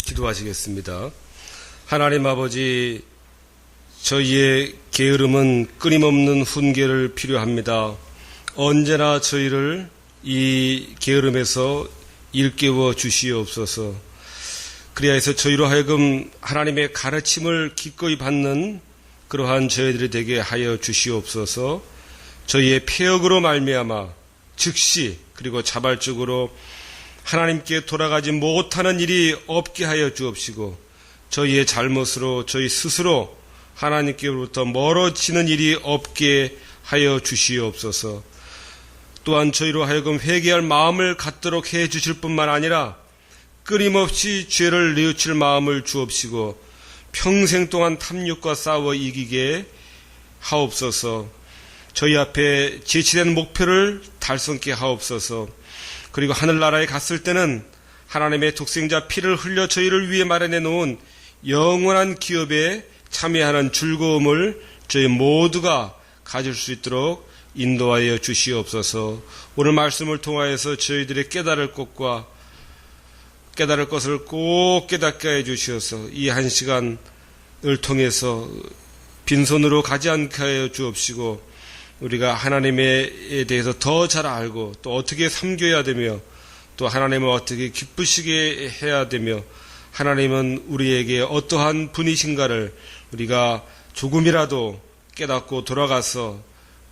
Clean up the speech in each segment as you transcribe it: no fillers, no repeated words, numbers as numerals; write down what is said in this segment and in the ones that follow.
기도하시겠습니다. 하나님 아버지, 저희의 게으름은 끊임없는 훈계를 필요합니다. 언제나 저희를 이 게으름에서 일깨워 주시옵소서. 그리하여서 저희로 하여금 하나님의 가르침을 기꺼이 받는 그러한 저희들이 되게 하여 주시옵소서. 저희의 폐역으로 말미암아 즉시 그리고 자발적으로 하나님께 돌아가지 못하는 일이 없게 하여 주옵시고, 저희의 잘못으로 저희 스스로 하나님께로부터 멀어지는 일이 없게 하여 주시옵소서. 또한 저희로 하여금 회개할 마음을 갖도록 해 주실 뿐만 아니라 끊임없이 죄를 뉘우칠 마음을 주옵시고 평생 동안 탐욕과 싸워 이기게 하옵소서. 저희 앞에 제시된 목표를 달성케 하옵소서. 그리고 하늘나라에 갔을 때는 하나님의 독생자 피를 흘려 저희를 위해 마련해 놓은 영원한 기업에 참여하는 즐거움을 저희 모두가 가질 수 있도록 인도하여 주시옵소서. 오늘 말씀을 통하여서 저희들의 깨달을 것을 꼭 깨닫게 해 주시옵소서. 이 한 시간을 통해서 빈손으로 가지 않게 하여 주옵시고, 우리가 하나님에 대해서 더 잘 알고 또 어떻게 섬겨야 되며 또 하나님을 어떻게 기쁘시게 해야 되며 하나님은 우리에게 어떠한 분이신가를 우리가 조금이라도 깨닫고 돌아가서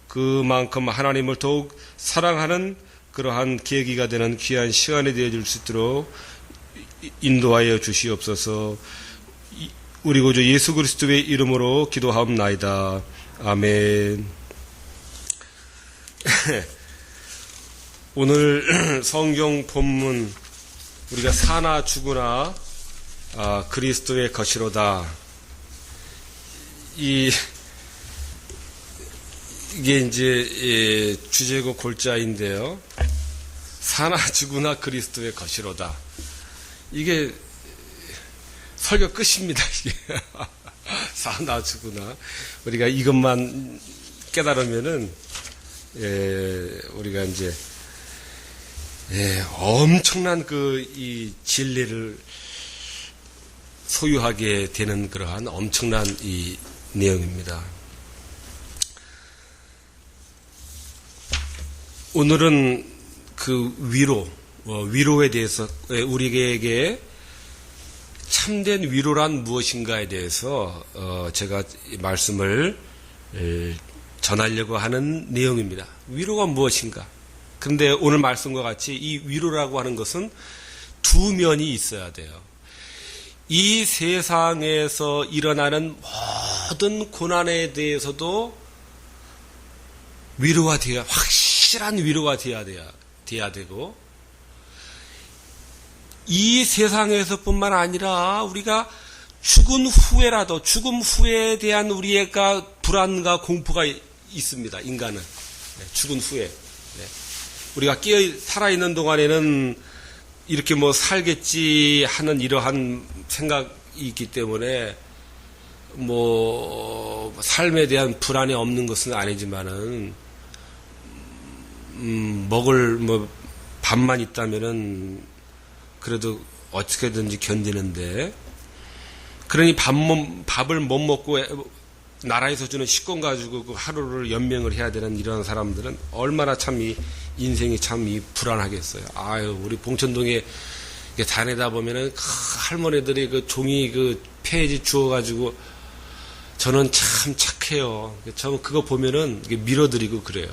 그만큼 하나님을 더욱 사랑하는 그러한 계기가 되는 귀한 시간이 되어줄 수 있도록 인도하여 주시옵소서. 우리 구주 예수 그리스도의 이름으로 기도하옵나이다. 아멘. 오늘 성경 본문 우리가 사나 죽으나 그리스도의 것이로다. 이게 이제 주제고 골자인데요. 사나 죽으나 그리스도의 것이로다. 이게 설교 끝입니다. 이게 사나 죽으나 우리가 이것만 깨달으면은 우리가 이제 엄청난 이 진리를 소유하게 되는 그러한 엄청난 이 내용입니다. 오늘은 그 위로에 대해서 우리에게 참된 위로란 무엇인가에 대해서 제가 말씀을 전하려고 하는 내용입니다. 위로가 무엇인가? 그런데 오늘 말씀과 같이 이 위로라고 하는 것은 두 면이 있어야 돼요. 이 세상에서 일어나는 모든 고난에 대해서도 위로가 되어야, 확실한 위로가 되어야 되고, 이 세상에서 뿐만 아니라 우리가 죽은 후에 대한 우리의 불안과 공포가 있습니다. 인간은. 죽은 후에. 우리가 살아있는 동안에는 이렇게 살겠지 하는 이러한 생각이 있기 때문에 삶에 대한 불안이 없는 것은 아니지만은, 먹을 밥만 있다면은 그래도 어떻게든지 견디는데, 그러니 밥을 못 먹고 나라에서 주는 식권 가지고 그 하루를 연명을 해야 되는 이런 사람들은 얼마나 참 인생이 참 불안하겠어요. 우리 봉천동에 다니다 보면은 할머니들이 그 종이 페이지 주워가지고, 저는 참 착해요. 저는 그거 보면은 밀어드리고 그래요.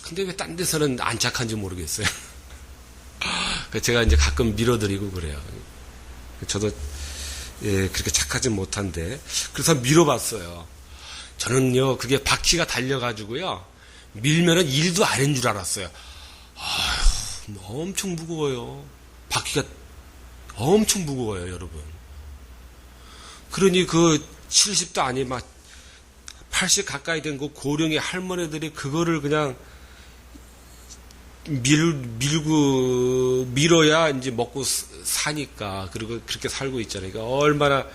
근데 왜 딴 데서는 안 착한지 모르겠어요. 제가 이제 가끔 밀어드리고 그래요. 저도 그렇게 착하지 못한데, 그래서 밀어봤어요. 저는요, 그게 바퀴가 달려가지고요, 밀면은 일도 아닌 줄 알았어요. 엄청 무거워요. 바퀴가 엄청 무거워요, 여러분. 그러니 70도 아니, 80 가까이 된 고령의 할머니들이 그거를 그냥 밀어야 이제 먹고 사니까, 그리고 그렇게 살고 있잖아요. 그러니까 얼마나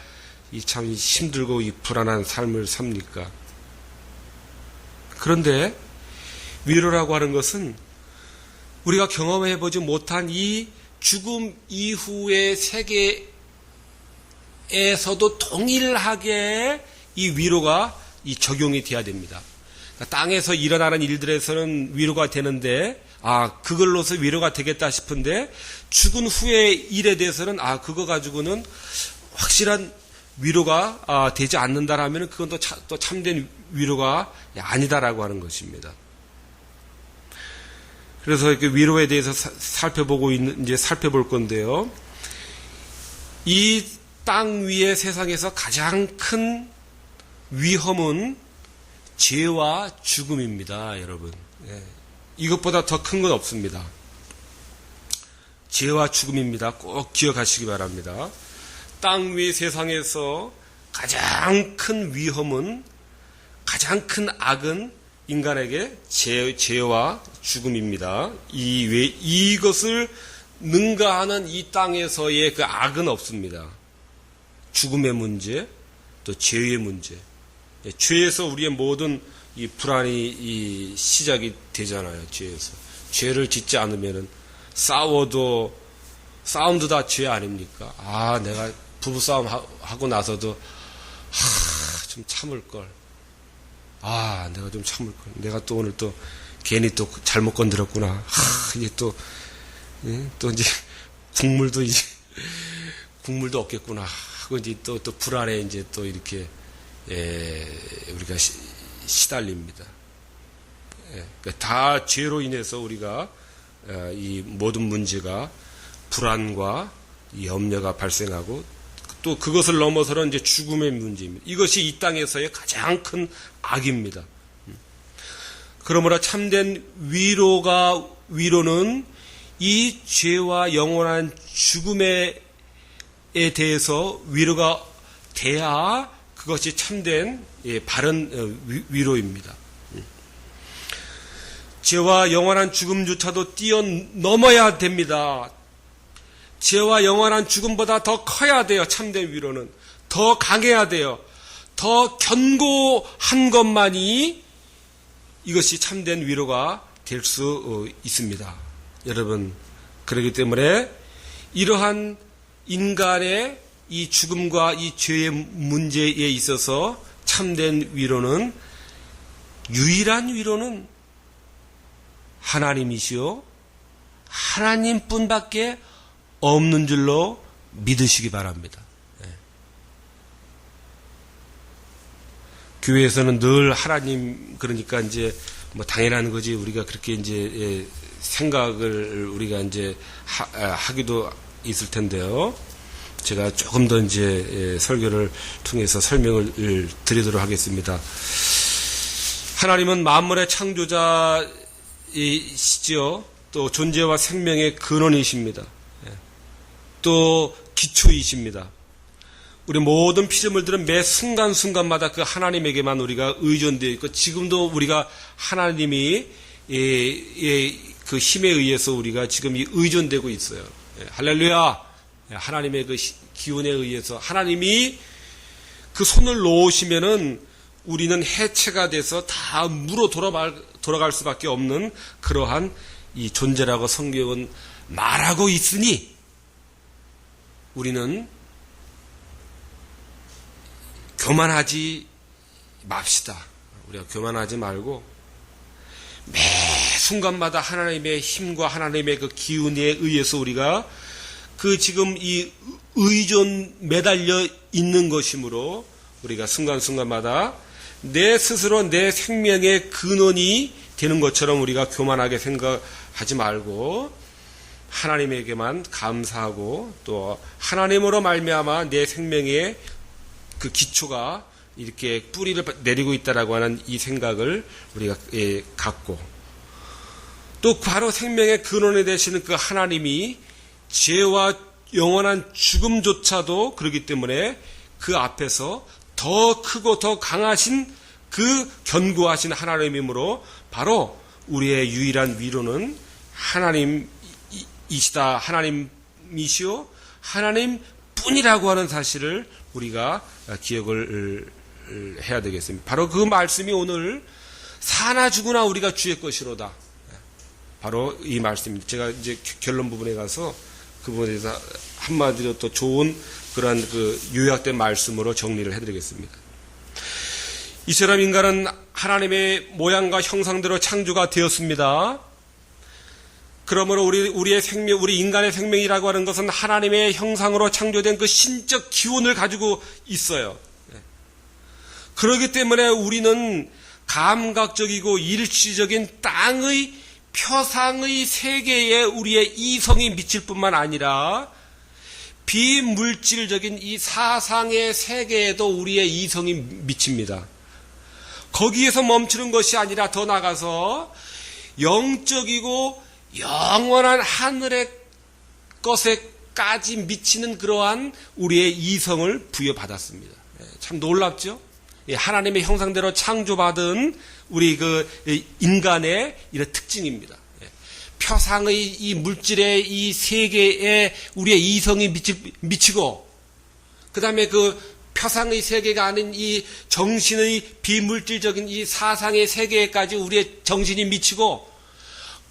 참 힘들고 불안한 삶을 삽니까? 그런데 위로라고 하는 것은 우리가 경험해보지 못한 이 죽음 이후의 세계 땅에서도 동일하게 이 위로가 이 적용이 돼야 됩니다. 그러니까 땅에서 일어나는 일들에서는 위로가 되는데, 그걸로서 위로가 되겠다 싶은데, 죽은 후의 일에 대해서는, 그거 가지고는 확실한 위로가 되지 않는다라면 그건 또 참된 위로가 아니다라고 하는 것입니다. 그래서 이렇게 위로에 대해서 살펴볼 건데요. 이 땅 위의 세상에서 가장 큰 위험은 죄와 죽음입니다, 여러분. 이것보다 더 큰 건 없습니다. 죄와 죽음입니다. 꼭 기억하시기 바랍니다. 땅 위 세상에서 가장 큰 위험은, 가장 큰 악은 인간에게 죄와 죽음입니다. 이것을 능가하는 이 땅에서의 그 악은 없습니다. 죽음의 문제, 또 죄의 문제. 죄에서 우리의 모든 이 불안이 시작이 되잖아요. 죄에서. 죄를 짓지 않으면은 싸움도 다 죄 아닙니까? 내가 부부싸움 하고 나서도 좀 참을걸. 내가 좀 참을걸. 내가 또 오늘 또 괜히 또 잘못 건드렸구나. 이제 또 이제 국물도 없겠구나. 하고 이제 또 불안에 이제 또 이렇게 우리가 시달립니다. 그러니까 다 죄로 인해서 우리가 이 모든 문제가 불안과 염려가 발생하고 또 그것을 넘어서는 이제 죽음의 문제입니다. 이것이 이 땅에서의 가장 큰 악입니다. 그러므로 참된 위로는 이 죄와 영원한 죽음에 대해서 위로가 돼야 그것이 참된 바른 위로입니다. 죄와 영원한 죽음조차도 뛰어넘어야 됩니다. 죄와 영원한 죽음보다 더 커야 돼요. 참된 위로는. 더 강해야 돼요. 더 견고한 것만이 이것이 참된 위로가 될 수 있습니다. 여러분, 그렇기 때문에 이러한 인간의 이 죽음과 이 죄의 문제에 있어서 참된 위로는, 유일한 위로는 하나님이시요 하나님뿐밖에 없는 줄로 믿으시기 바랍니다. 교회에서는 늘 하나님, 그러니까 이제 뭐 당연한 거지, 우리가 그렇게 이제 생각을 우리가 이제 하기도 있을 텐데요. 제가 조금 더 이제 설교를 통해서 설명을 드리도록 하겠습니다. 하나님은 만물의 창조자이시죠. 또 존재와 생명의 근원이십니다. 또 기초이십니다. 우리 모든 피조물들은 매 순간순간마다 그 하나님에게만 우리가 의존되어 있고, 지금도 우리가 하나님이 그 힘에 의해서 우리가 지금 의존되고 있어요. 할렐루야! 하나님의 그 기운에 의해서 하나님이 그 손을 놓으시면은 우리는 해체가 돼서 다 무로 돌아갈 수밖에 없는 그러한 이 존재라고 성경은 말하고 있으니, 우리는 교만하지 맙시다. 우리가 교만하지 말고 매 순간마다 하나님의 힘과 하나님의 그 기운에 의해서 우리가 그 지금 이 의존 매달려 있는 것이므로 우리가 순간순간마다 내 스스로 내 생명의 근원이 되는 것처럼 우리가 교만하게 생각하지 말고 하나님에게만 감사하고 또 하나님으로 말미암아 내 생명의 그 기초가 이렇게 뿌리를 내리고 있다라고 하는 이 생각을 우리가 갖고, 또 바로 생명의 근원이 되시는 그 하나님이 죄와 영원한 죽음조차도 그렇기 때문에 그 앞에서 더 크고 더 강하신 그 견고하신 하나님이므로 바로 우리의 유일한 위로는 하나님이시다, 하나님이시오 하나님뿐이라고 하는 사실을 우리가 기억을 해야 되겠습니다. 바로 그 말씀이 오늘 사나 죽으나 우리가 주의 것이로다. 바로 이 말씀입니다. 제가 이제 결론 부분에 가서 그 부분에 대해서 한마디로 또 좋은 그러한 그 요약된 말씀으로 정리를 해드리겠습니다. 이처럼 인간은 하나님의 모양과 형상대로 창조가 되었습니다. 그러므로 우리의 생명, 우리 인간의 생명이라고 하는 것은 하나님의 형상으로 창조된 그 신적 기원을 가지고 있어요. 그렇기 때문에 우리는 감각적이고 일시적인 땅의 표상의 세계에 우리의 이성이 미칠 뿐만 아니라 비물질적인 이 사상의 세계에도 우리의 이성이 미칩니다. 거기에서 멈추는 것이 아니라 더 나가서 영적이고 영원한 하늘의 것에까지 미치는 그러한 우리의 이성을 부여받았습니다. 참 놀랍죠? 하나님의 형상대로 창조받은 우리 그 인간의 이런 특징입니다. 표상의 이 물질의 이 세계에 우리의 이성이 미치고, 그 다음에 그 표상의 세계가 아닌 이 정신의 비물질적인 이 사상의 세계까지 우리의 정신이 미치고,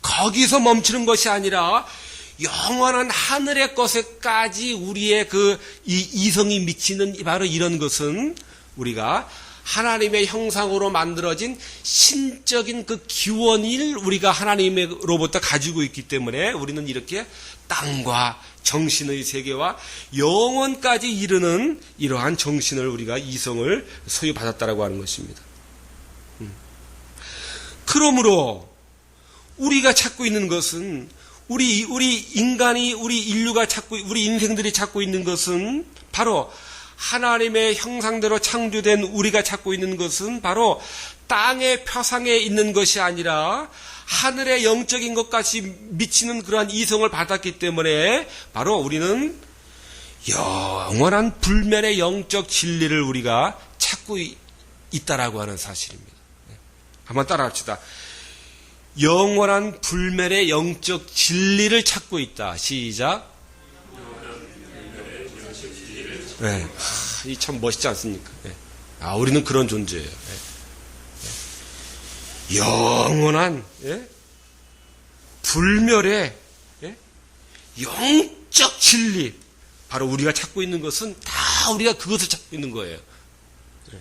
거기서 멈추는 것이 아니라 영원한 하늘의 것에까지 우리의 그 이 이성이 미치는 바로 이런 것은 우리가 하나님의 형상으로 만들어진 신적인 그 기원을 우리가 하나님으로부터 가지고 있기 때문에 우리는 이렇게 땅과 정신의 세계와 영원까지 이르는 이러한 정신을 우리가 이성을 소유받았다라고 하는 것입니다. 그러므로 우리가 찾고 있는 것은 우리 인간이 우리 인류가 찾고 우리 인생들이 찾고 있는 것은 바로 하나님의 형상대로 창조된 우리가 찾고 있는 것은 바로 땅의 표상에 있는 것이 아니라 하늘의 영적인 것까지 미치는 그러한 이성을 받았기 때문에 바로 우리는 영원한 불멸의 영적 진리를 우리가 찾고 있다라고 하는 사실입니다. 한번 따라합시다. 영원한 불멸의 영적 진리를 찾고 있다. 시작. 네. 이 참 멋있지 않습니까? 네. 우리는 그런 존재예요. 네. 영원한 불멸의 영적 진리. 바로 우리가 찾고 있는 것은 다 우리가 그것을 찾고 있는 거예요. 네.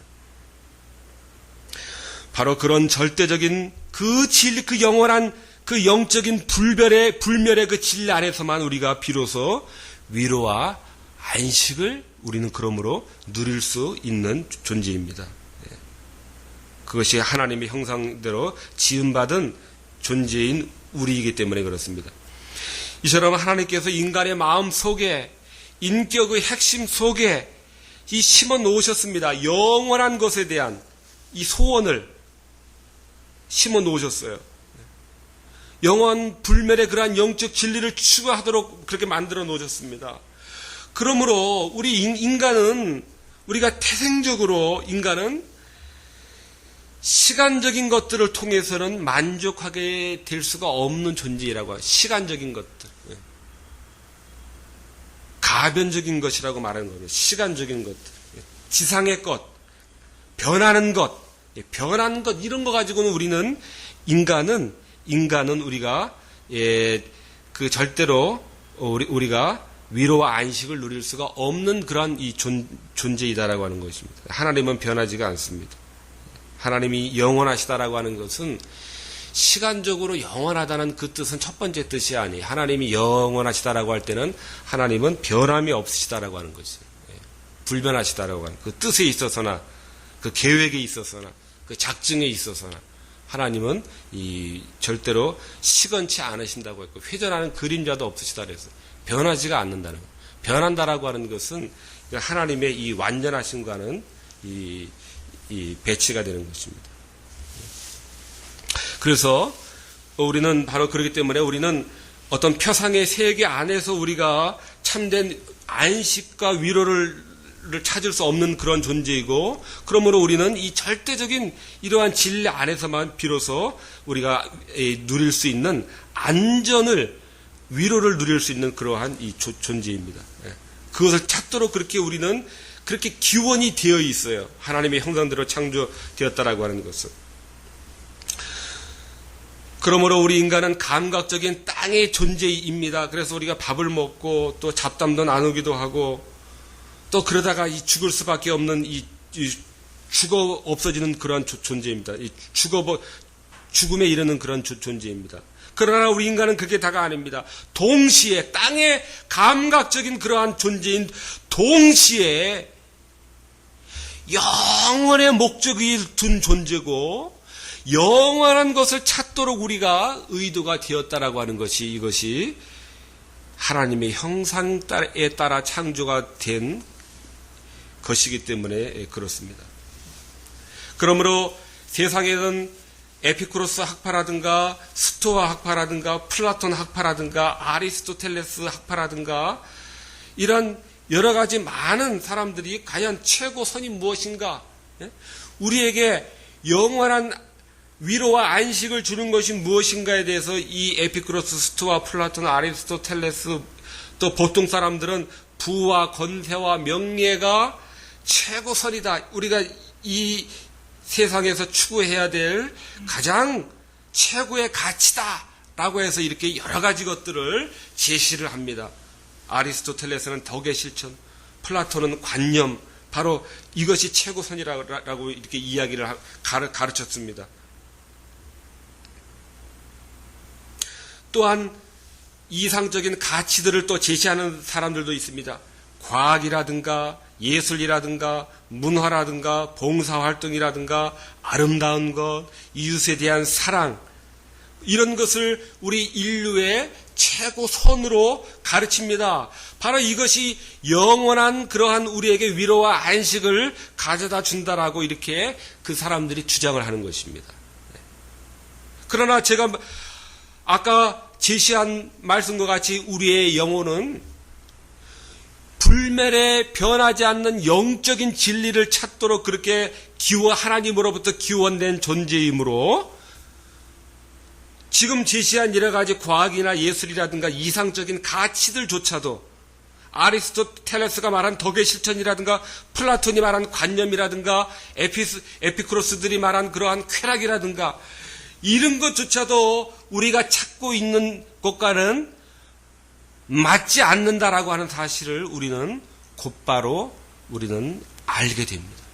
바로 그런 절대적인 그 진리, 그 영원한 그 영적인 불멸의 그 진리 안에서만 우리가 비로소 위로와 안식을 우리는 그러므로 누릴 수 있는 존재입니다. 그것이 하나님의 형상대로 지음받은 존재인 우리이기 때문에 그렇습니다. 이처럼 하나님께서 인간의 마음 속에 인격의 핵심 속에 이 심어 놓으셨습니다. 영원한 것에 대한 이 소원을 심어 놓으셨어요. 영원 불멸의 그러한 영적 진리를 추구하도록 그렇게 만들어 놓으셨습니다. 그러므로 우리 인간은 우리가 태생적으로 인간은 시간적인 것들을 통해서는 만족하게 될 수가 없는 존재라고 해요. 시간적인 것들. 가변적인 것이라고 말하는 거예요. 시간적인 것들. 지상의 것, 변하는 것, 이런 거 가지고는 우리는 인간은 우리가 그 절대로 우리가 위로와 안식을 누릴 수가 없는 그러한 이 존재이다라고 하는 것입니다. 하나님은 변하지가 않습니다. 하나님이 영원하시다라고 하는 것은 시간적으로 영원하다는 그 뜻은 첫 번째 뜻이 아니에요. 하나님이 영원하시다라고 할 때는 하나님은 변함이 없으시다라고 하는 것이에요. 불변하시다라고 하는 그 뜻에 있어서나 그 계획에 있어서나 그 작정에 있어서나 하나님은 절대로 시건치 않으신다고 했고 회전하는 그림자도 없으시다 그랬어요. 변하지가 않는다는 것. 변한다라고 하는 것은 하나님의 이 완전하심과는 이 배치가 되는 것입니다. 그래서 우리는 바로 그렇기 때문에 우리는 어떤 표상의 세계 안에서 우리가 참된 안식과 위로를 찾을 수 없는 그런 존재이고, 그러므로 우리는 이 절대적인 이러한 진리 안에서만 비로소 우리가 누릴 수 있는 안전을 위로를 누릴 수 있는 그러한 이 존재입니다. 그것을 찾도록 그렇게 우리는 그렇게 기원이 되어 있어요. 하나님의 형상대로 창조되었다라고 하는 것은. 그러므로 우리 인간은 감각적인 땅의 존재입니다. 그래서 우리가 밥을 먹고 또 잡담도 나누기도 하고 또 그러다가 이 죽을 수밖에 없는 이 죽어 없어지는 그러한 존재입니다. 죽음에 이르는 그런 존재입니다. 그러나 우리 인간은 그게 다가 아닙니다. 동시에 땅의 감각적인 그러한 존재인 동시에 영원의 목적이 둔 존재고 영원한 것을 찾도록 우리가 의도가 되었다라고 하는 것이 이것이 하나님의 형상에 따라 창조가 된 것이기 때문에 그렇습니다. 그러므로 세상에는 에피쿠로스 학파라든가 스토아 학파라든가 플라톤 학파라든가 아리스토텔레스 학파라든가 이런 여러 가지 많은 사람들이 과연 최고선이 무엇인가, 우리에게 영원한 위로와 안식을 주는 것이 무엇인가에 대해서 이 에피쿠로스, 스토아, 플라톤, 아리스토텔레스 또 보통 사람들은 부와 권세와 명예가 최고선이다. 우리가 이 세상에서 추구해야 될 가장 최고의 가치다 라고 해서 이렇게 여러 가지 것들을 제시를 합니다. 아리스토텔레스는 덕의 실천, 플라톤은 관념, 바로 이것이 최고선이라고 이렇게 이야기를 가르쳤습니다. 또한 이상적인 가치들을 또 제시하는 사람들도 있습니다. 과학이라든가 예술이라든가 문화라든가 봉사활동이라든가 아름다운 것, 이웃에 대한 사랑, 이런 것을 우리 인류의 최고선으로 가르칩니다. 바로 이것이 영원한 그러한 우리에게 위로와 안식을 가져다 준다라고 이렇게 그 사람들이 주장을 하는 것입니다. 그러나 제가 아까 제시한 말씀과 같이 우리의 영혼은 불멸에 변하지 않는 영적인 진리를 찾도록 그렇게 하나님으로부터 기원된 존재이므로 지금 제시한 여러 가지 과학이나 예술이라든가 이상적인 가치들조차도 아리스토텔레스가 말한 덕의 실천이라든가 플라톤이 말한 관념이라든가 에피쿠로스들이 말한 그러한 쾌락이라든가 이런 것조차도 우리가 찾고 있는 것과는 맞지 않는다라고 하는 사실을 우리는 곧바로 알게 됩니다.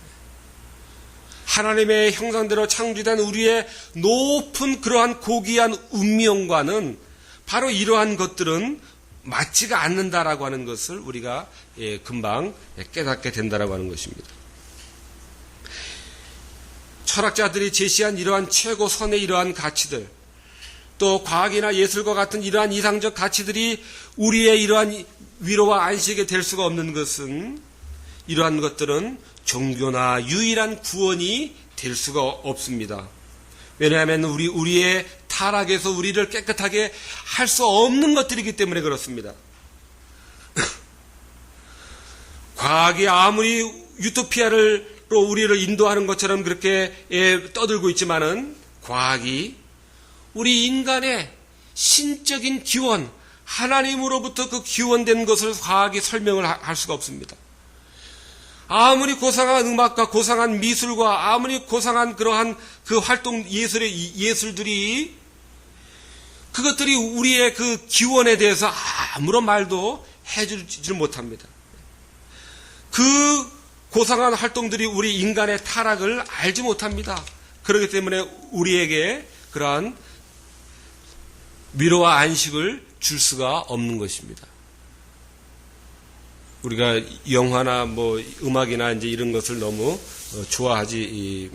하나님의 형상대로 창조된 우리의 높은 그러한 고귀한 운명과는 바로 이러한 것들은 맞지가 않는다라고 하는 것을 우리가 금방 깨닫게 된다라고 하는 것입니다. 철학자들이 제시한 이러한 최고선의 이러한 가치들, 또 과학이나 예술과 같은 이러한 이상적 가치들이 우리의 이러한 위로와 안식이 될 수가 없는 것은, 이러한 것들은 종교나 유일한 구원이 될 수가 없습니다. 왜냐하면 우리의 타락에서 우리를 깨끗하게 할 수 없는 것들이기 때문에 그렇습니다. 과학이 아무리 유토피아로 우리를 인도하는 것처럼 그렇게 떠들고 있지만은 과학이 우리 인간의 신적인 기원, 하나님으로부터 그 기원된 것을 과학이 설명을 할 수가 없습니다. 아무리 고상한 음악과 고상한 미술과 아무리 고상한 그러한 그 활동 예술들이 그것들이 우리의 그 기원에 대해서 아무런 말도 해주지를 못합니다. 그 고상한 활동들이 우리 인간의 타락을 알지 못합니다. 그렇기 때문에 우리에게 그러한 위로와 안식을 줄 수가 없는 것입니다. 우리가 영화나 음악이나 이제 이런 것을 너무 좋아하지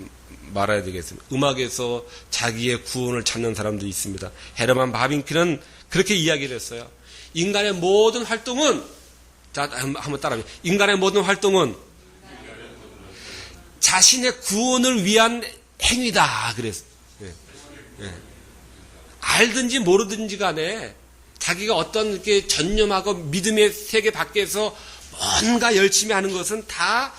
말아야 되겠습니다. 음악에서 자기의 구원을 찾는 사람도 있습니다. 헤르만 바빙크는 그렇게 이야기를 했어요. 인간의 모든 활동은, 자, 한번 따라합니다. 인간의 모든 활동은 자신의 구원을 위한 행위다. 그랬어요. 알든지 모르든지 간에 자기가 어떤 이렇게 전념하고 믿음의 세계 밖에서 뭔가 열심히 하는 것은 다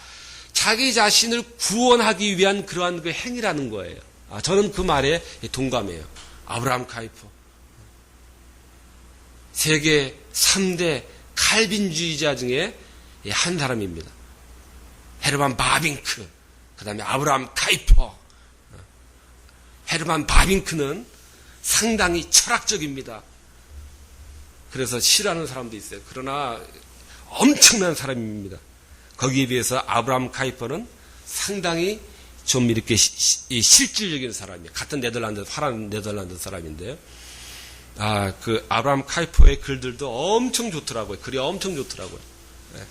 자기 자신을 구원하기 위한 그러한 그 행위라는 거예요. 저는 그 말에 동감해요. 아브라함 카이퍼. 세계 3대 칼빈주의자 중에 한 사람입니다. 헤르만 바빙크, 그 다음에 아브라함 카이퍼. 헤르만 바빙크는 상당히 철학적입니다. 그래서 싫어하는 사람도 있어요. 그러나 엄청난 사람입니다. 거기에 비해서 아브라함 카이퍼는 상당히 좀 이렇게 실질적인 사람이에요. 같은 파란 네덜란드 사람인데요. 그 아브라함 카이퍼의 글들도 엄청 좋더라고요. 글이 엄청 좋더라고요. 네.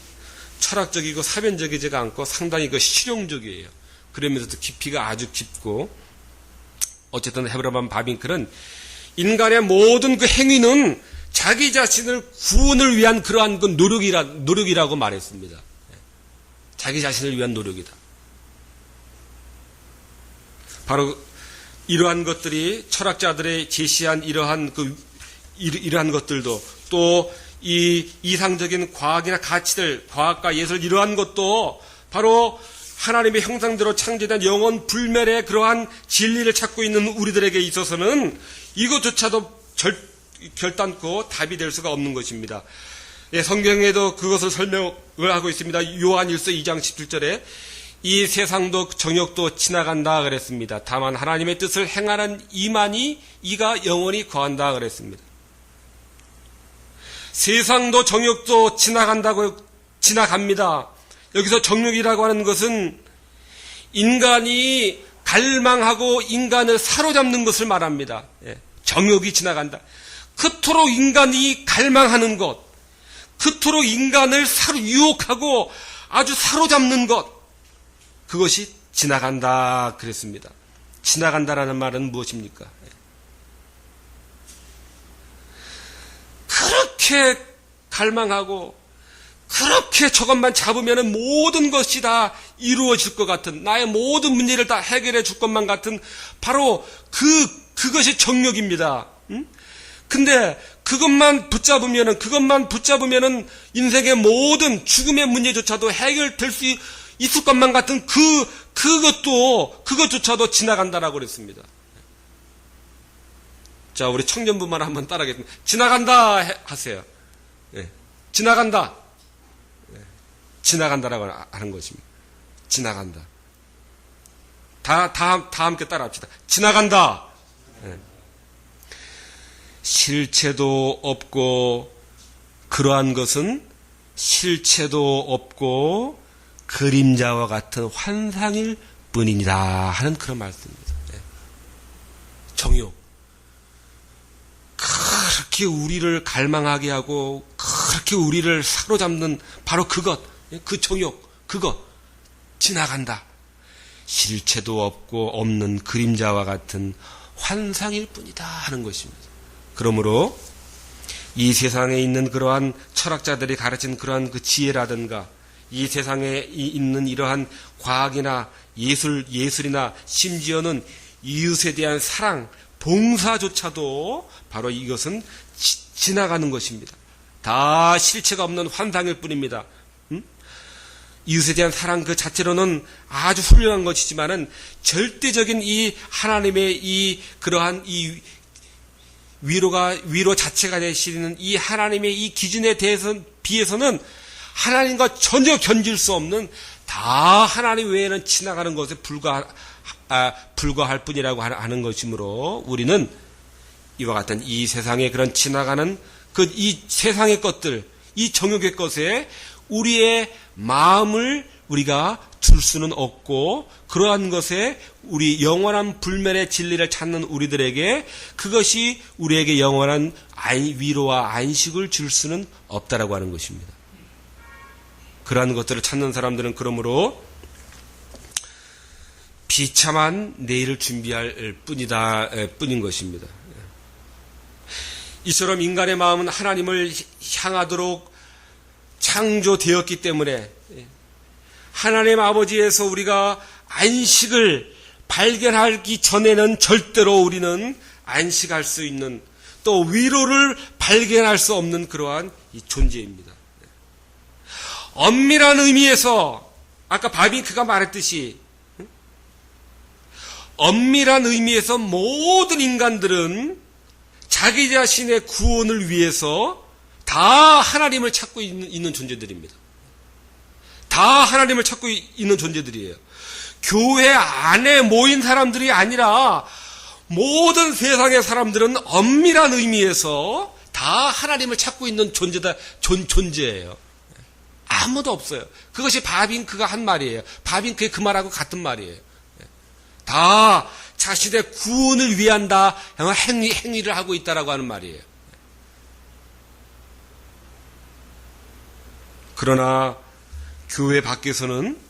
철학적이고 사변적이지가 않고 상당히 실용적이에요. 그러면서도 깊이가 아주 깊고, 어쨌든 헤브라만 바빙클은 인간의 모든 그 행위는 자기 자신을 구원을 위한 그러한 그 노력이라고 말했습니다. 자기 자신을 위한 노력이다. 바로 이러한 것들이 철학자들의 제시한 이러한 것들도, 또 이 이상적인 과학이나 가치들, 과학과 예술, 이러한 것도 바로 하나님의 형상대로 창조된 영원 불멸의 그러한 진리를 찾고 있는 우리들에게 있어서는 이것조차도 결단코 답이 될 수가 없는 것입니다. 예, 성경에도 그것을 설명을 하고 있습니다. 요한일서 2장 17절에 이 세상도 정욕도 지나간다 그랬습니다. 다만 하나님의 뜻을 행하는 이만이 이가 영원히 거한다 그랬습니다. 세상도 정욕도 지나갑니다. 여기서 정욕이라고 하는 것은 인간이 갈망하고 인간을 사로잡는 것을 말합니다. 예, 정욕이 지나간다. 그토록 인간이 갈망하는 것, 그토록 인간을 유혹하고 아주 사로잡는 것, 그것이 지나간다 그랬습니다. 지나간다라는 말은 무엇입니까? 그렇게 갈망하고 그렇게 저것만 잡으면 모든 것이 다 이루어질 것 같은, 나의 모든 문제를 다 해결해 줄 것만 같은 바로 그것이 정욕입니다. 근데 그것만 붙잡으면은 인생의 모든 죽음의 문제조차도 해결될 수 있을 것만 같은 그것조차도 지나간다라고 그랬습니다. 자, 우리 청년부만 한번 따라하겠습니다. 지나간다 하세요. 네. 지나간다. 네. 지나간다라고 하는 것입니다. 지나간다. 다 함께 따라합시다. 지나간다. 네. 실체도 없고, 그러한 것은 실체도 없고 그림자와 같은 환상일 뿐이다 하는 그런 말씀입니다. 네. 정욕. 그렇게 우리를 갈망하게 하고 그렇게 우리를 사로잡는 바로 그것, 그 정욕, 그것 지나간다. 실체도 없는 그림자와 같은 환상일 뿐이다 하는 것입니다. 그러므로 이 세상에 있는 그러한 철학자들이 가르친 그러한 그 지혜라든가 이 세상에 있는 이러한 과학이나 예술이나 심지어는 이웃에 대한 사랑, 봉사조차도 바로 이것은 지나가는 것입니다. 다 실체가 없는 환상일 뿐입니다. 이웃에 대한 사랑 그 자체로는 아주 훌륭한 것이지만은 절대적인 이 하나님의 그러한 위로 자체가 되시는 이 하나님의 이 기준에 비해서는 하나님과 전혀 견질 수 없는 다 하나님 외에는 지나가는 것에 불과할 뿐이라고 하는 것이므로 우리는 이와 같은 이 세상에 그런 지나가는 이 세상의 것들, 이 정욕의 것에 우리의 마음을 우리가 둘 수는 없고 그러한 것에 우리 영원한 불멸의 진리를 찾는 우리들에게 그것이 우리에게 영원한 위로와 안식을 줄 수는 없다라고 하는 것입니다. 그러한 것들을 찾는 사람들은 그러므로 비참한 내일을 준비할 뿐인 것입니다. 이처럼 인간의 마음은 하나님을 향하도록 창조되었기 때문에 하나님 아버지에서 우리가 안식을 발견하기 전에는 절대로 우리는 안식할 수 있는 또 위로를 발견할 수 없는 그러한 이 존재입니다. 엄밀한 의미에서 아까 바빙크가 말했듯이 엄밀한 의미에서 모든 인간들은 자기 자신의 구원을 위해서 다 하나님을 찾고 있는 존재들입니다. 다 하나님을 찾고 있는 존재들이에요. 교회 안에 모인 사람들이 아니라 모든 세상의 사람들은 엄밀한 의미에서 다 하나님을 찾고 있는 존재예요. 아무도 없어요. 그것이 바빙크가 한 말이에요. 바빙크의 그 말하고 같은 말이에요. 다 자신의 구원을 위한다 행위를 하고 있다라고 하는 말이에요. 그러나 교회 밖에서는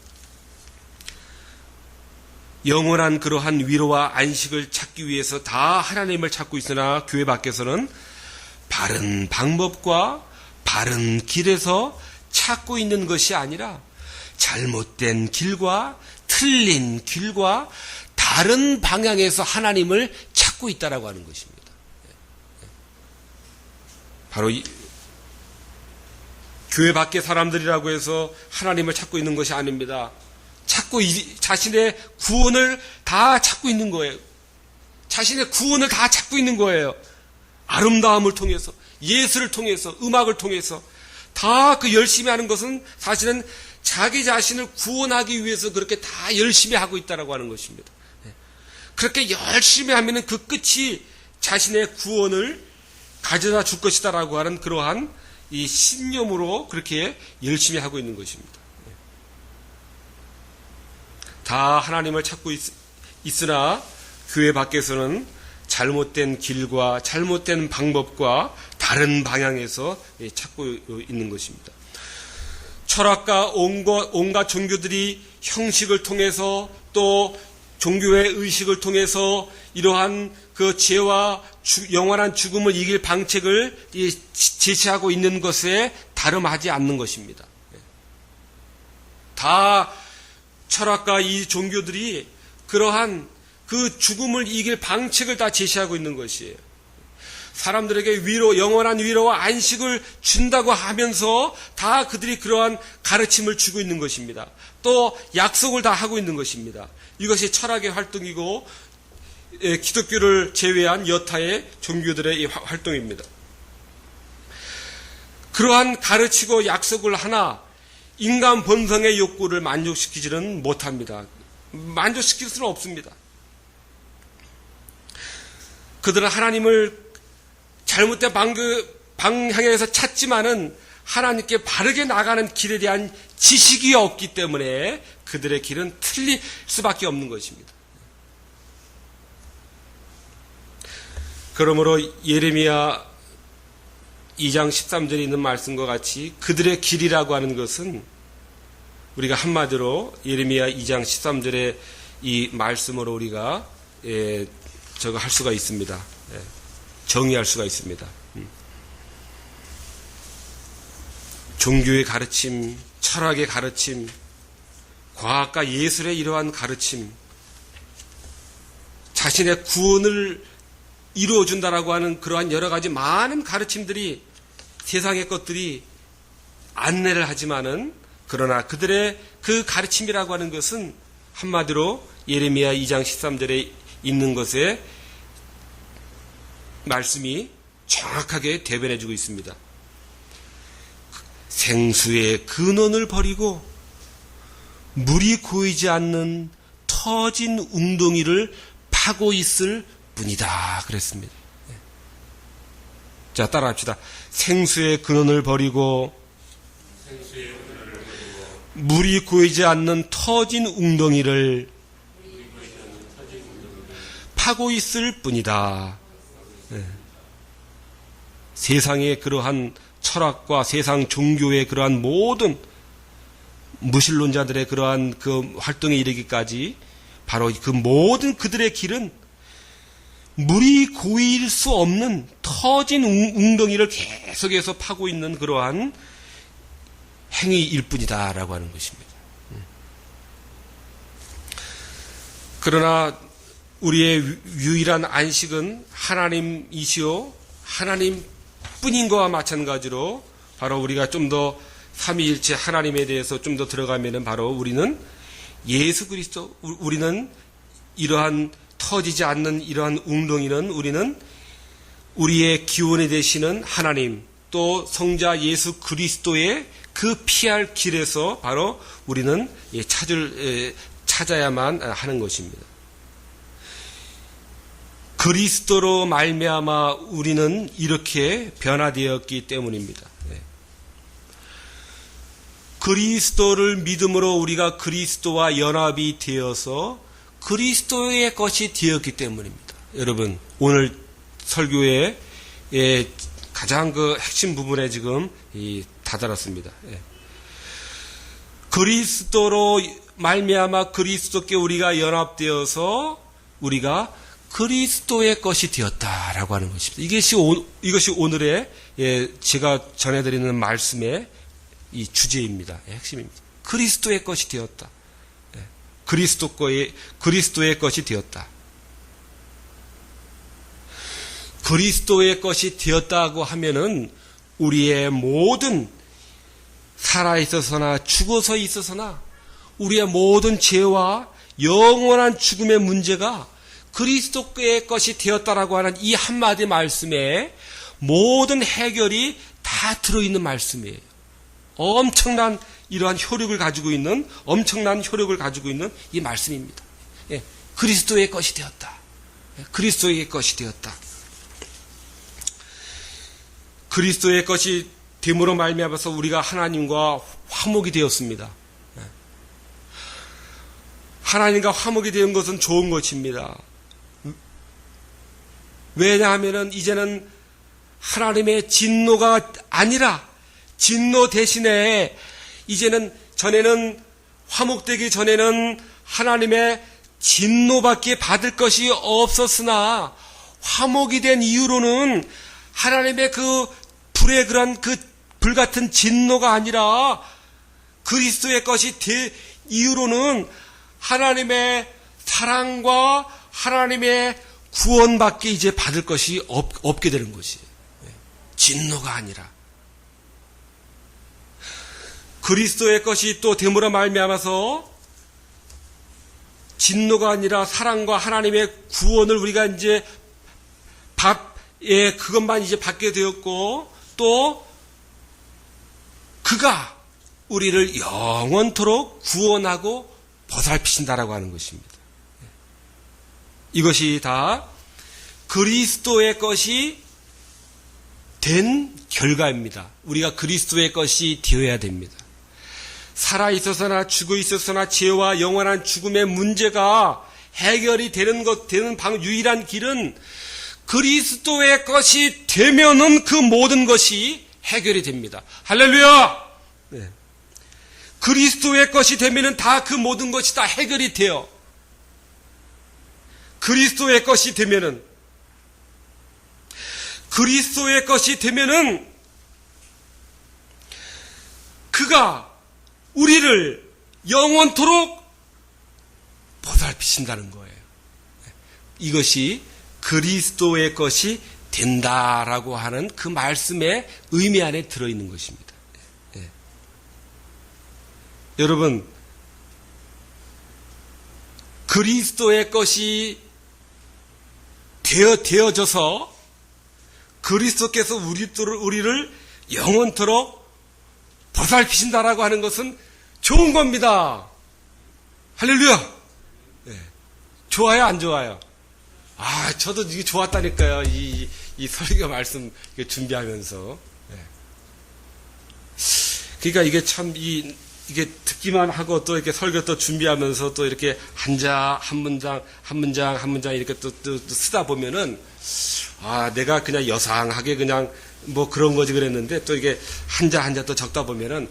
영원한 그러한 위로와 안식을 찾기 위해서 다 하나님을 찾고 있으나 교회 밖에서는 바른 방법과 바른 길에서 찾고 있는 것이 아니라 잘못된 길과 틀린 길과 다른 방향에서 하나님을 찾고 있다라고 하는 것입니다. 바로 교회 밖의 사람들이라고 해서 하나님을 찾고 있는 것이 아닙니다. 자신의 구원을 다 찾고 있는 거예요. 자신의 구원을 다 찾고 있는 거예요. 아름다움을 통해서, 예술을 통해서, 음악을 통해서 다 그 열심히 하는 것은 사실은 자기 자신을 구원하기 위해서 그렇게 다 열심히 하고 있다라고 하는 것입니다. 그렇게 열심히 하면은 그 끝이 자신의 구원을 가져다 줄 것이다라고 하는 그러한 이 신념으로 그렇게 열심히 하고 있는 것입니다. 다 하나님을 찾고 있으나 교회 밖에서는 잘못된 길과 잘못된 방법과 다른 방향에서 찾고 있는 것입니다. 철학과 온갖 종교들이 형식을 통해서 또 종교의 의식을 통해서 이러한 그 죄와 영원한 죽음을 이길 방책을 제시하고 있는 것에 다름하지 않는 것입니다. 다 철학과 이 종교들이 그러한 그 죽음을 이길 방책을 다 제시하고 있는 것이에요. 사람들에게 영원한 위로와 안식을 준다고 하면서 다 그들이 그러한 가르침을 주고 있는 것입니다. 또 약속을 다 하고 있는 것입니다. 이것이 철학의 활동이고 기독교를 제외한 여타의 종교들의 이 활동입니다. 그러한 가르치고 약속을 하나 인간 본성의 욕구를 만족시키지는 못합니다. 만족시킬 수는 없습니다. 그들은 하나님을 잘못된 방향에서 찾지만은 하나님께 바르게 나가는 길에 대한 지식이 없기 때문에 그들의 길은 틀릴 수밖에 없는 것입니다. 그러므로 예레미야 2장 13절에 있는 말씀과 같이 그들의 길이라고 하는 것은 우리가 한마디로 예레미야 2장 13절의 이 말씀으로 우리가 저거 할 수가 있습니다. 정의할 수가 있습니다. 종교의 가르침, 철학의 가르침, 과학과 예술의 이러한 가르침, 자신의 구원을 이루어준다라고 하는 그러한 여러 가지 많은 가르침들이 세상의 것들이 안내를 하지만은 그러나 그들의 그 가르침이라고 하는 것은 한마디로 예레미야 2장 13절에 있는 것에 말씀이 정확하게 대변해주고 있습니다. 생수의 근원을 버리고 물이 고이지 않는 터진 웅덩이를 파고 있을 뿐이다 그랬습니다. 자, 따라합시다. 생수의 근원을 버리고 물이 고이지 않는 터진 웅덩이를 파고 있을 뿐이다. 세상의 그러한 철학과 세상 종교의 그러한 모든 무신론자들의 그러한 그 활동에 이르기까지 바로 그 모든 그들의 길은 물이 고일 수 없는 터진 웅덩이를 계속해서 파고 있는 그러한 행위일 뿐이다라고 하는 것입니다. 그러나 우리의 유일한 안식은 하나님이시오 하나님뿐인 것과 마찬가지로 바로 우리가 좀 더 삼위일체 하나님에 대해서 좀 더 들어가면은 바로 우리는 예수 그리스도, 우리는 이러한 터지지 않는 이러한 웅덩이는 우리는 우리의 기원이 되시는 하나님 또 성자 예수 그리스도의 그 피할 길에서 바로 우리는 찾아야만 하는 것입니다. 그리스도로 말미암아 우리는 이렇게 변화되었기 때문입니다. 그리스도를 믿음으로 우리가 그리스도와 연합이 되어서 그리스도의 것이 되었기 때문입니다. 여러분, 오늘 설교의 가장 그 핵심 부분에 지금 다다랐습니다. 그리스도로 말미암아 그리스도께 우리가 연합되어서 우리가 그리스도의 것이 되었다라고 하는 것입니다. 이것이 오늘의 제가 전해드리는 말씀의 이 주제입니다. 핵심입니다. 그리스도의 것이 되었다. 그리스도의 것이 되었다. 그리스도의 것이 되었다고 하면은 우리의 모든 살아있어서나 죽어서 있어서나 우리의 모든 죄와 영원한 죽음의 문제가 그리스도의 것이 되었다라고 하는 이 한마디 말씀에 모든 해결이 다 들어있는 말씀이에요. 엄청난 이러한 효력을 가지고 있는 이 말씀입니다. 그리스도의 것이 되었다. 그리스도의 것이 되었다. 그리스도의 것이 됨으로 말미암아서 우리가 하나님과 화목이 되었습니다. 하나님과 화목이 된 것은 좋은 것입니다. 왜냐하면 이제는 하나님의 진노가 아니라 진노 대신에 이제는 전에는 화목되기 전에는 하나님의 진노밖에 받을 것이 없었으나 화목이 된 이후로는 하나님의 그 불의 그런 그 불같은 진노가 아니라 그리스도의 것이 된 이후로는 하나님의 사랑과 하나님의 구원밖에 이제 받을 것이 없게 되는 것이에요. 진노가 아니라 그리스도의 것이 또 됨으로 말미암아서 진노가 아니라 사랑과 하나님의 구원을 우리가 이제 그것만 이제 받게 되었고 또 그가 우리를 영원토록 구원하고 보살피신다라고 하는 것입니다. 이것이 다 그리스도의 것이 된 결과입니다. 우리가 그리스도의 것이 되어야 됩니다. 살아있어서나 죽어있어서나 죄와 영원한 죽음의 문제가 해결이 되는 유일한 길은 그리스도의 것이 되면은 그 모든 것이 해결이 됩니다. 할렐루야! 네. 그리스도의 것이 되면은 다 그 모든 것이 다 해결이 돼요. 그리스도의 것이 되면은 그가 우리를 영원토록 보살피신다는 거예요. 이것이 그리스도의 것이 된다라고 하는 그 말씀의 의미 안에 들어있는 것입니다. 여러분, 그리스도의 것이 되어져서 그리스도께서 우리를 영원토록 보살피신다라고 하는 것은 좋은 겁니다. 할렐루야! 좋아요, 안 좋아요? 저도 이게 좋았다니까요. 이 설교 말씀 준비하면서. 그러니까 이게 참, 이게 듣기만 하고 또 이렇게 설교 또 준비하면서 또 이렇게 한 문장 이렇게 또 쓰다 보면은, 내가 그냥 여상하게 그냥 뭐 그런 거지 그랬는데 또 이게 한자 또 적다 보면은,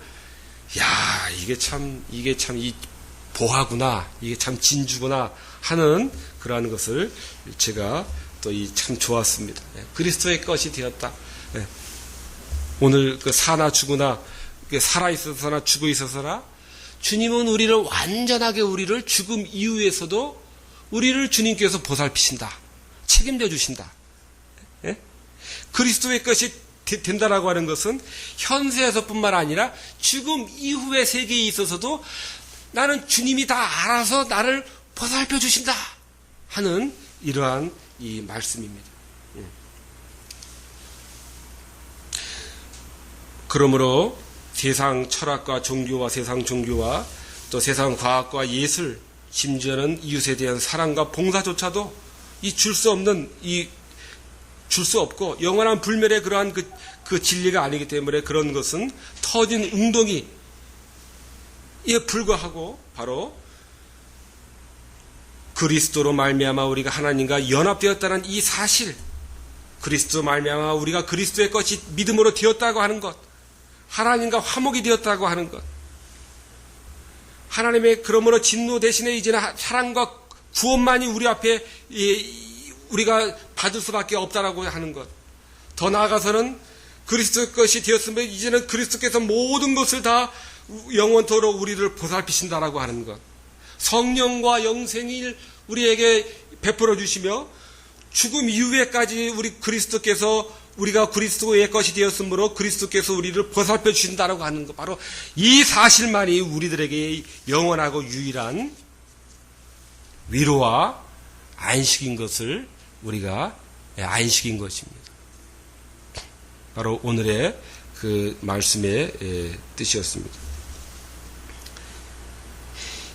이게 참 이 보화구나. 이게 참 진주구나 하는 그러한 것을 제가 또 참 좋았습니다. 그리스도의 것이 되었다. 오늘 그 사나 죽으나 살아있어서나 죽어있어서나 주님은 우리를 완전하게 우리를 죽음 이후에서도 우리를 주님께서 보살피신다. 책임져 주신다. 그리스도의 것이 된다라고 하는 것은 현세에서뿐만 아니라 죽음 이후의 세계에 있어서도 나는 주님이 다 알아서 나를 보살펴 주신다 하는 이러한 이 말씀입니다. 그러므로 세상 철학과 종교와 세상 종교와 또 세상 과학과 예술, 심지어는 이웃에 대한 사랑과 봉사조차도 줄 수 없고 영원한 불멸의 그러한 그 진리가 아니기 때문에 그런 것은 터진 웅덩이, 불과하고 바로 그리스도로 말미암아 우리가 하나님과 연합되었다는 이 사실, 그리스도 말미암아 우리가 그리스도의 것이 믿음으로 되었다고 하는 것, 하나님과 화목이 되었다고 하는 것, 하나님의 그러므로 진노 대신에 이제는 사랑과 구원만이 우리 앞에 우리가 받을 수밖에 없다라고 하는 것, 더 나아가서는 그리스도의 것이 되었으면 이제는 그리스도께서 모든 것을 다 영원토록 우리를 보살피신다라고 하는 것, 성령과 영생을 우리에게 베풀어 주시며 죽음 이후에까지 우리가 그리스도의 것이 되었으므로 그리스도께서 우리를 보살펴 주신다라고 하는 것, 바로 이 사실만이 우리들에게 영원하고 유일한 위로와 안식인 것을 우리가 안식인 것입니다. 바로 오늘의 그 말씀의 뜻이었습니다.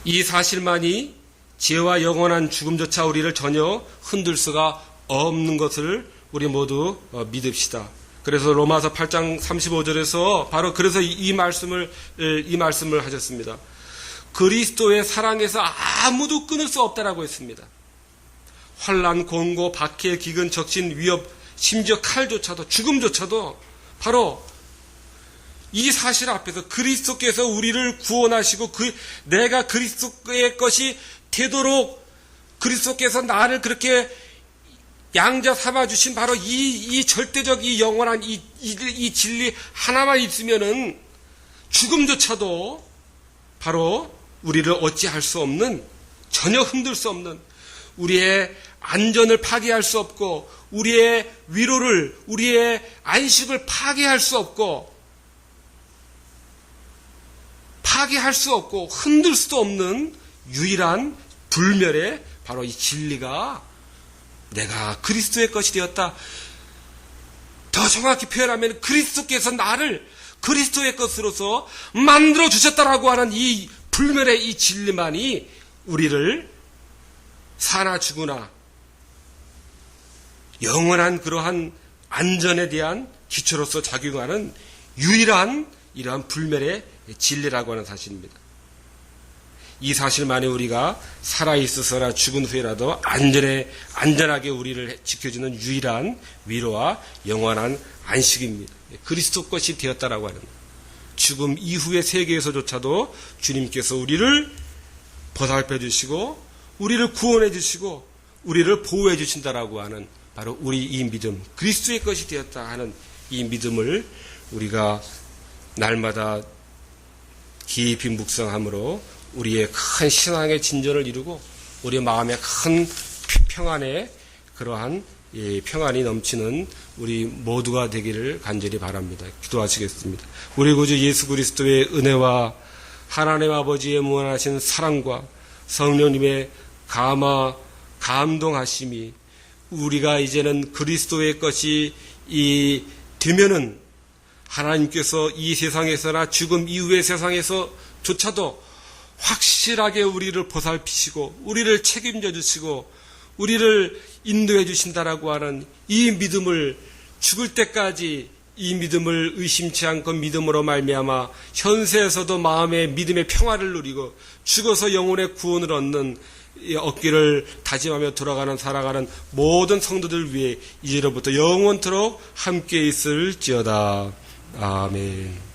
이 사실만이 죄와 영원한 죽음조차 우리를 전혀 흔들 수가 없는 것을 우리 모두 믿읍시다. 그래서 로마서 8장 35절에서 바로 그래서 이 말씀을 하셨습니다. 그리스도의 사랑에서 아무도 끊을 수 없다라고 했습니다. 환난, 공고, 박해, 기근, 적신, 위협, 심지어 칼조차도, 죽음조차도 바로 이 사실 앞에서 그리스도께서 우리를 구원하시고 내가 그리스도의 것이 되도록 그리스도께서 나를 그렇게 양자 삼아주신 바로 이 절대적 이 영원한 이 진리 하나만 있으면은 죽음조차도 바로 우리를 어찌할 수 없는, 전혀 흔들 수 없는, 우리의 안전을 파괴할 수 없고 우리의 위로를, 우리의 안식을 파괴할 수 없고 흔들 수도 없는 유일한 불멸의 바로 이 진리가 내가 그리스도의 것이 되었다. 더 정확히 표현하면 그리스도께서 나를 그리스도의 것으로서 만들어 주셨다라고 하는 이 불멸의 이 진리만이 우리를 사나 죽으나 영원한 그러한 안전에 대한 기초로서 작용하는 유일한 이러한 불멸의 진리라고 하는 사실입니다. 이 사실만이 우리가 살아있어서나 죽은 후에라도 안전하게 우리를 지켜주는 유일한 위로와 영원한 안식입니다. 그리스도 것이 되었다라고 하는, 죽음 이후의 세계에서조차도 주님께서 우리를 보살펴 주시고 우리를 구원해 주시고 우리를 보호해 주신다라고 하는 바로 우리 이 믿음, 그리스도의 것이 되었다 하는 이 믿음을 우리가 날마다 깊이 묵상함으로 우리의 큰 신앙의 진전을 이루고 우리 마음의 큰 평안에 그러한 평안이 넘치는 우리 모두가 되기를 간절히 바랍니다. 기도하시겠습니다. 우리 구주 예수 그리스도의 은혜와 하나님 아버지의 무한하신 사랑과 성령님의 감동하심이 우리가 이제는 그리스도의 것이 되면은 하나님께서 이 세상에서나 죽음 이후의 세상에서조차도 확실하게 우리를 보살피시고 우리를 책임져 주시고 우리를 인도해 주신다라고 하는 이 믿음을 죽을 때까지 이 믿음을 의심치 않고 믿음으로 말미암아 현세에서도 마음의 믿음의 평화를 누리고 죽어서 영혼의 구원을 얻기를 다짐하며 살아가는 모든 성도들 위해 이제로부터 영원토록 함께 있을지어다. 아멘.